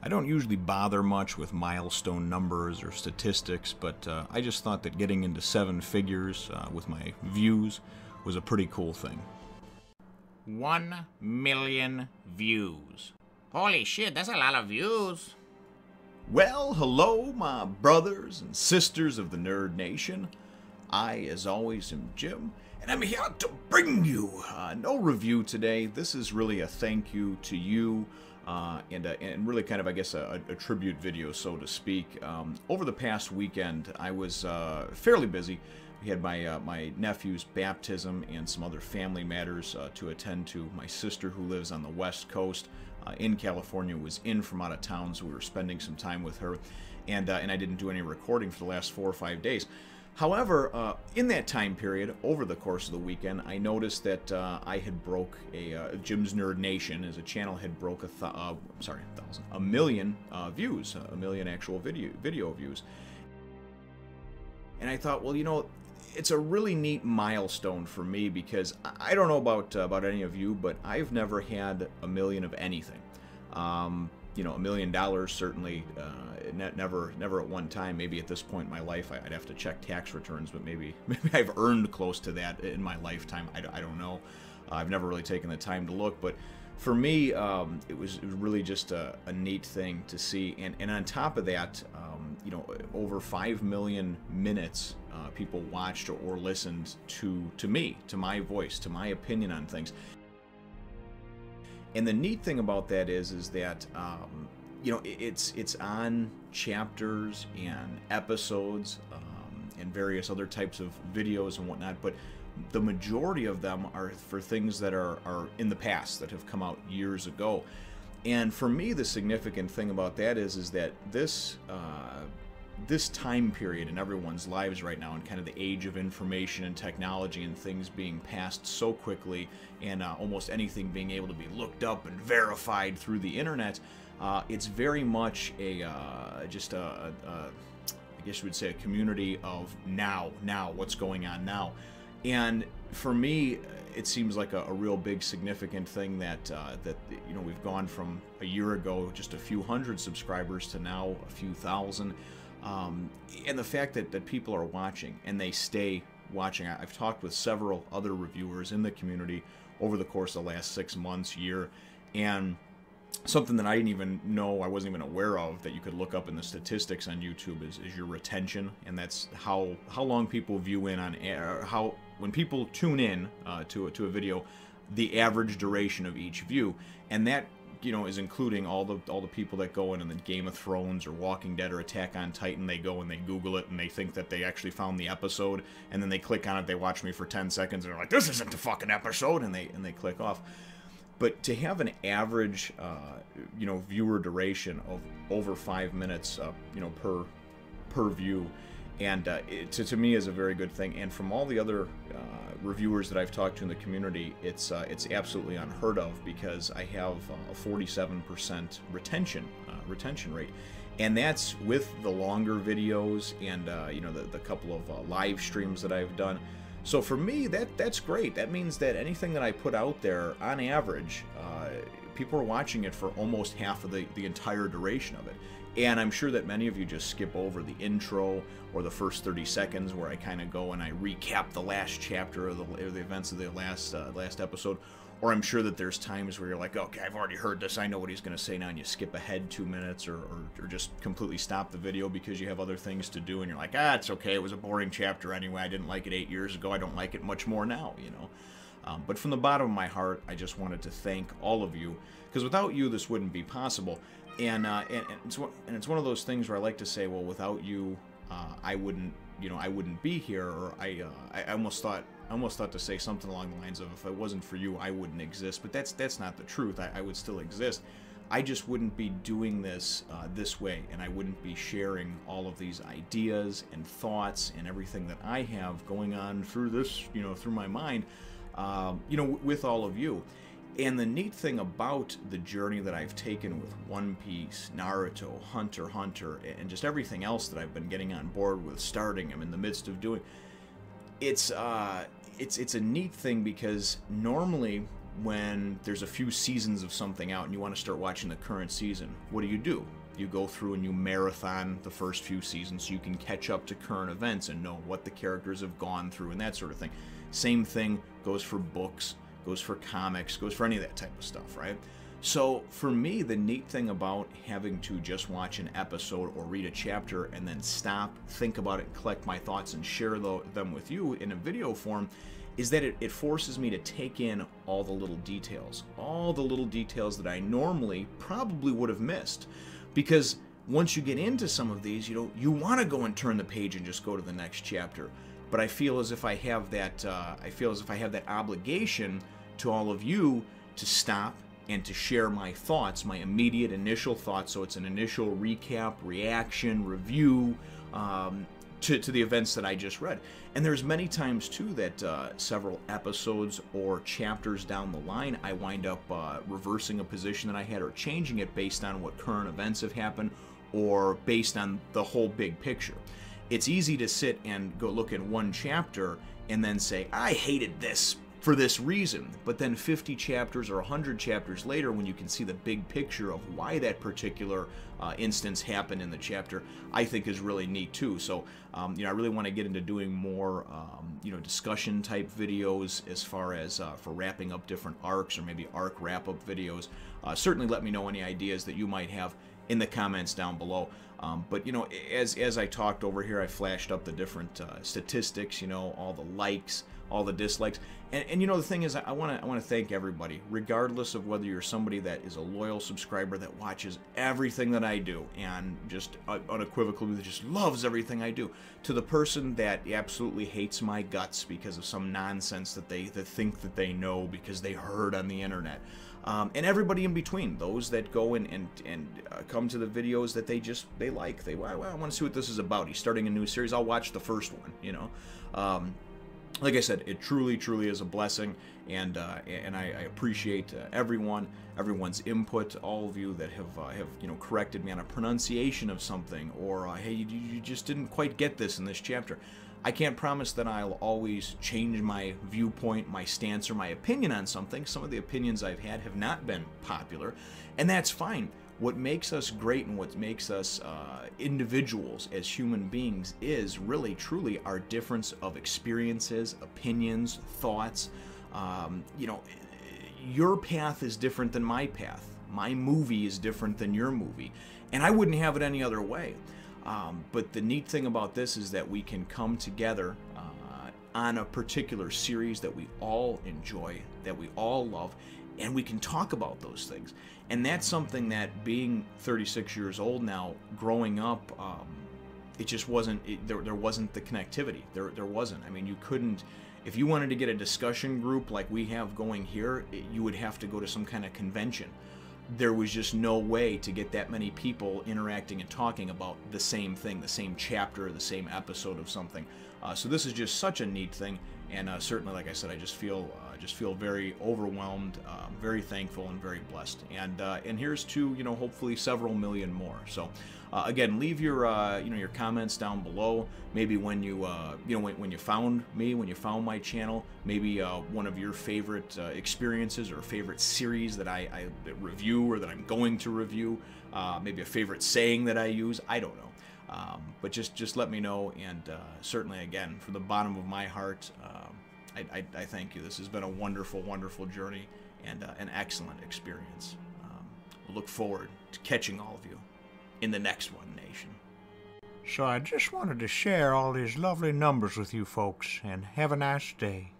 I don't usually bother much with milestone numbers or statistics, but I just thought that getting into 7 figures with my views was a pretty cool thing. 1 million views. Holy shit, that's a lot of views. Well, hello, my brothers and sisters of the Nerd Nation. I, as always, am Jim, and I'm here to bring you no review today. This is really a thank you to you, and really kind of, I guess, a tribute video, so to speak. Over the past weekend, I was fairly busy. We had my nephew's baptism and some other family matters to attend to. My sister, who lives on the West Coast in California, was in from out of town, so we were spending some time with her, and I didn't do any recording for the last 4 or 5 days. However, in that time period, over the course of the weekend, I noticed that I had broke Jim's Nerd Nation as a channel had broke a million views, a million actual video views. And I thought, well, you know, it's a really neat milestone for me because I don't know about any of you, but I've never had a million of anything. You know, $1 million certainly never at one time. Maybe at this point in my life I'd have to check tax returns, but maybe I've earned close to that in my lifetime. I don't know. I've never really taken the time to look, but for me it was really just a neat thing to see. And on top of that, you know, over 5 million minutes people watched or listened to me, to my voice, to my opinion on things. And the neat thing about that is that you know, it's on chapters and episodes and various other types of videos and whatnot, but the majority of them are for things that are in the past, that have come out years ago. And for me, the significant thing about that is that this time period in everyone's lives right now, and kind of the age of information and technology and things being passed so quickly, and almost anything being able to be looked up and verified through the internet, it's very much a just a I guess you would say a community of now, what's going on now. And for me, it seems like a real big significant thing that you know, we've gone from a year ago just a few hundred subscribers to now a few thousand. And the fact that people are watching and they stay watching. I've talked with several other reviewers in the community over the course of the last 6 months, year, and something that I didn't even know, I wasn't even aware of, that you could look up in the statistics on YouTube is your retention, and that's how long people view in on air, how when people tune in to a video, the average duration of each view, and that, you know, is including all the people that go in and the Game of Thrones or Walking Dead or Attack on Titan, they go and they Google it and they think that they actually found the episode, and then they click on it, they watch me for 10 seconds and they're like, this isn't the fucking episode, and they click off. But to have an average you know, viewer duration of over 5 minutes you know, per view, and to me is a very good thing. And from all the other reviewers that I've talked to in the community, it's absolutely unheard of, because I have a 47% retention rate, and that's with the longer videos and you know, the couple of live streams that I've done. So for me, that's great. That means that anything that I put out there, on average, people are watching it for almost half of the entire duration of it. And I'm sure that many of you just skip over the intro or the first 30 seconds where I kind of go and I recap the last chapter of the events of the last episode. Or I'm sure that there's times where you're like, okay, I've already heard this, I know what he's going to say now, and you skip ahead 2 minutes or just completely stop the video because you have other things to do, and you're like, it's okay, it was a boring chapter anyway, I didn't like it 8 years ago, I don't like it much more now, you know. But from the bottom of my heart, I just wanted to thank all of you, because without you, this wouldn't be possible. And it's one of those things where I like to say, well, without you, I wouldn't be here, or I almost thought to say something along the lines of, if it wasn't for you, I wouldn't exist. But that's not the truth. I would still exist. I just wouldn't be doing this this way, and I wouldn't be sharing all of these ideas and thoughts and everything that I have going on through this, you know, through my mind, you know, with all of you. And the neat thing about the journey that I've taken with One Piece, Naruto, Hunter x Hunter, and just everything else that I've been getting on board with, starting, I'm in the midst of doing, it's a neat thing, because normally when there's a few seasons of something out and you want to start watching the current season, what do? You go through and you marathon the first few seasons so you can catch up to current events and know what the characters have gone through and that sort of thing. Same thing goes for books, goes for comics, goes for any of that type of stuff, right? So for me, the neat thing about having to just watch an episode or read a chapter and then stop, think about it, collect my thoughts, and share them with you in a video form is that it forces me to take in all the little details that I normally probably would have missed. Because once you get into some of these, you want to go and turn the page and just go to the next chapter. But I feel as if I have that obligation to all of you to stop and to share my thoughts, my immediate initial thoughts. So it's an initial recap, reaction, review to the events that I just read. And there's many times too that several episodes or chapters down the line, I wind up reversing a position that I had or changing it based on what current events have happened or based on the whole big picture. It's easy to sit and go look at one chapter and then say, I hated this for this reason. But then 50 chapters or 100 chapters later, when you can see the big picture of why that particular instance happened in the chapter, I think is really neat too. So, I really want to get into doing more, discussion type videos as far as for wrapping up different arcs or maybe arc wrap-up videos. Certainly let me know any ideas that you might have in the comments down below. But as I talked over here, I flashed up the different statistics, all the likes, all the dislikes, and the thing is, I want to thank everybody, regardless of whether you're somebody that is a loyal subscriber that watches everything that I do and just unequivocally just loves everything I do, to the person that absolutely hates my guts because of some nonsense that they think that they know because they heard on the internet. And everybody in between, those that go and come to the videos that they like. I want to see what this is about. He's starting a new series. I'll watch the first one. Like I said, it truly is a blessing, and I appreciate everyone's input. All of you that have corrected me on a pronunciation of something, or hey, you just didn't quite get this in this chapter. I can't promise that I'll always change my viewpoint, my stance, or my opinion on something. Some of the opinions I've had have not been popular, and that's fine. What makes us great and what makes us individuals as human beings is really, truly our difference of experiences, opinions, thoughts. Your path is different than my path. My movie is different than your movie, and I wouldn't have it any other way. But the neat thing about this is that we can come together on a particular series that we all enjoy, that we all love, and we can talk about those things. And that's something that, being 36 years old now, growing up, it just wasn't, there wasn't the connectivity. There wasn't. I mean, you couldn't, if you wanted to get a discussion group like we have going here, you would have to go to some kind of convention. There was just no way to get that many people interacting and talking about the same thing, the same chapter, the same episode of something. So this is just such a neat thing, and certainly, like I said, I just feel very overwhelmed, very thankful, and very blessed. And here's to hopefully several million more. So again, leave your your comments down below. Maybe when you when you found me, when you found my channel, maybe one of your favorite experiences or favorite series that I review or that I'm going to review. Maybe a favorite saying that I use. I don't know. But just let me know, and certainly, again, from the bottom of my heart, I thank you. This has been a wonderful, wonderful journey and an excellent experience. We'll look forward to catching all of you in the next one, Nation. So I just wanted to share all these lovely numbers with you folks, and have a nice day.